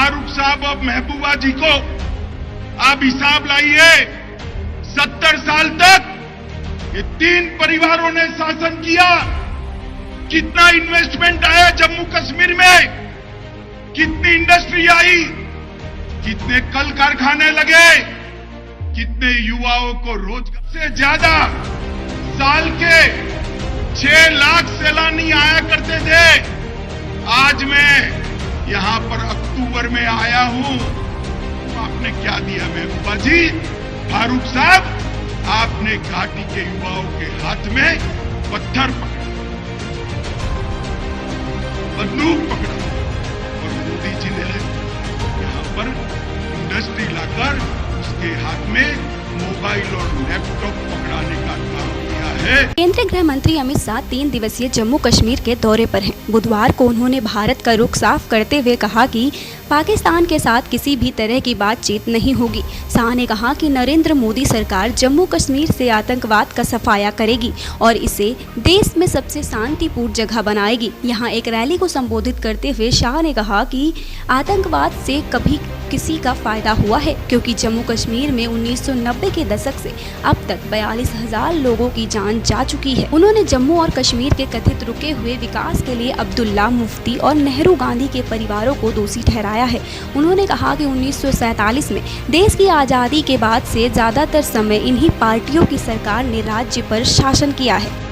फारूक साहब और महबूबा जी को आप हिसाब लाइए। 70 साल तक ये 3 परिवारों ने शासन किया। कितना इन्वेस्टमेंट आया जम्मू कश्मीर में, कितनी इंडस्ट्री आई, कितने कल कारखाने लगे, कितने युवाओं को रोजगार से ज्यादा साल के 6 लाख सैलानी आया करते थे। आज मैं यहां पर अक्टूबर में आया हूं, तो आपने क्या दिया महबूबा जी? फारूक साहब, आपने घाटी के युवाओं के हाथ में पत्थर पकड़ा, बंदूक पकड़ा, और मोदी जी ने यहां पर इंडस्ट्री लाकर उसके हाथ में मोबाइल और लैपटॉप पकड़ाने का काम किया है। केंद्रीय गृह मंत्री अमित शाह 3 दिवसीय जम्मू कश्मीर के दौरे पर हैं। बुधवार को उन्होंने भारत का रुख साफ करते हुए कहा कि पाकिस्तान के साथ किसी भी तरह की बातचीत नहीं होगी। शाह ने कहा कि नरेंद्र मोदी सरकार जम्मू कश्मीर से आतंकवाद का सफाया करेगी और इसे देश में सबसे शांतिपूर्ण जगह बनाएगी। यहां एक रैली को संबोधित करते हुए शाह ने कहा कि आतंकवाद से कभी किसी का फायदा हुआ है, क्योंकि जम्मू कश्मीर में 1990 के दशक से अब तक 42,000 लोगों की जान जा चुकी है। उन्होंने जम्मू और कश्मीर के कथित रुके हुए विकास के लिए अब्दुल्ला, मुफ्ती और नेहरू गांधी के परिवारों को दोषी ठहराया है। उन्होंने कहा कि 1947 में देश की आज़ादी के बाद से ज़्यादातर समय इन्हीं पार्टियों की सरकार ने राज्य पर शासन किया है।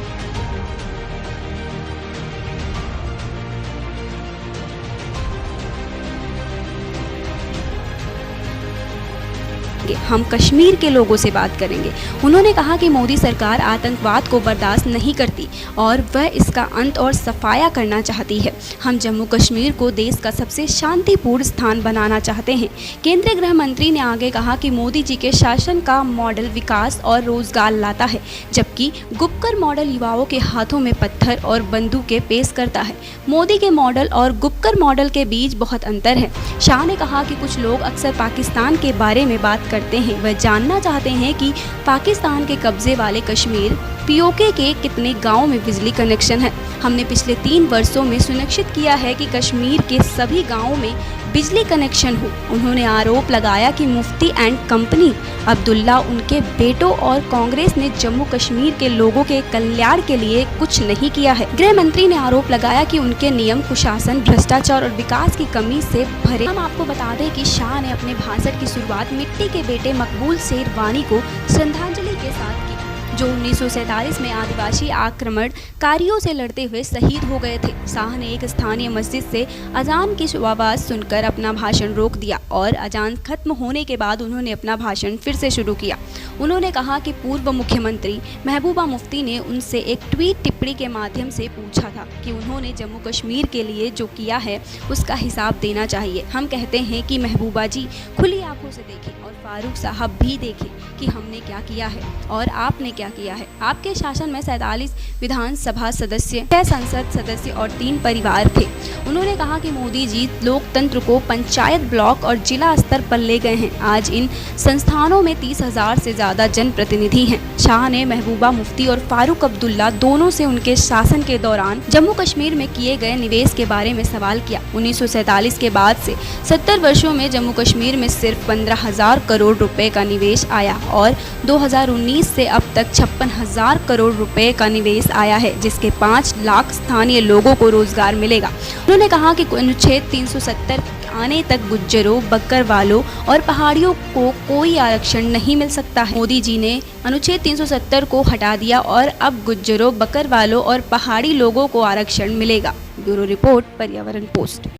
हम कश्मीर के लोगों से बात करेंगे। उन्होंने कहा कि मोदी सरकार आतंकवाद को बर्दाश्त नहीं करती और वह इसका अंत और सफाया करना चाहती है। हम जम्मू कश्मीर को देश का सबसे शांतिपूर्ण स्थान बनाना चाहते हैं। केंद्रीय गृह मंत्री ने आगे कहा कि मोदी जी के शासन का मॉडल विकास और रोजगार लाता है, जबकि गुपकर मॉडल युवाओं के हाथों में पत्थर और बंदूकें पेश करता है। मोदी के मॉडल और गुपकर मॉडल के बीच बहुत अंतर है। शाह ने कहा कि कुछ लोग अक्सर पाकिस्तान के बारे में बात करते हैं, वह जानना चाहते हैं कि पाकिस्तान के कब्जे वाले कश्मीर पीओके के कितने गांव में बिजली कनेक्शन है। हमने पिछले 3 वर्षों में सुनिश्चित किया है कि कश्मीर के सभी गांवों में बिजली कनेक्शन हो। उन्होंने आरोप लगाया कि मुफ्ती एंड कंपनी, अब्दुल्ला, उनके बेटों और कांग्रेस ने जम्मू कश्मीर के लोगों के कल्याण के लिए कुछ नहीं किया है। गृह मंत्री ने आरोप लगाया कि उनके नियम कुशासन, भ्रष्टाचार और विकास की कमी से भरे। हम आपको बता दें कि शाह ने अपने भाषण की शुरुआत मिट्टी के बेटे मकबूल शेरवानी को श्रद्धांजलि के साथ की, जो 1947 में आदिवासी आक्रमणकारियों से लड़ते हुए शहीद हो गए थे। शाह ने एक स्थानीय मस्जिद से अजान की आवाज़ सुनकर अपना भाषण रोक दिया और अजान खत्म होने के बाद उन्होंने अपना भाषण फिर से शुरू किया। उन्होंने कहा कि पूर्व मुख्यमंत्री महबूबा मुफ्ती ने उनसे एक ट्वीट टिप्पणी के माध्यम से पूछा था कि उन्होंने जम्मू कश्मीर के लिए जो किया है उसका हिसाब देना चाहिए। हम कहते हैं कि महबूबा जी खुली आंखों से देखें और फारूक साहब भी देखें कि हमने क्या किया है और आपने क्या किया है। आपके शासन में 47 विधानसभा सदस्य, 6 संसद सदस्य और 3 परिवार थे। उन्होंने कहा कि मोदी जी लोकतंत्र को पंचायत, ब्लॉक और जिला स्तर पर ले गए हैं। आज इन संस्थानों में 30,000 से ज़्यादा जनप्रतिनिधि हैं। शाह ने महबूबा मुफ्ती और फारूक अब्दुल्ला दोनों से उनके शासन के दौरान जम्मू कश्मीर में किए गए निवेश के बारे में सवाल किया। 1947 के बाद से 70 वर्षों में जम्मू कश्मीर में सिर्फ 15,000 करोड़ रुपए का निवेश आया और 2019 से अब तक 56,000 करोड़ रुपए का निवेश आया है, जिसके 5 लाख स्थानीय लोगों को रोजगार मिलेगा। उन्होंने कहा कि अनुच्छेद 370 आने तक गुज्जरों, बकरवालों और पहाड़ियों को कोई आरक्षण नहीं मिल सकता है। मोदी जी ने अनुच्छेद 370 को हटा दिया और अब गुज्जरों, बकरवालों और पहाड़ी लोगों को आरक्षण मिलेगा। ब्यूरो रिपोर्ट, पर्यावरण पोस्ट।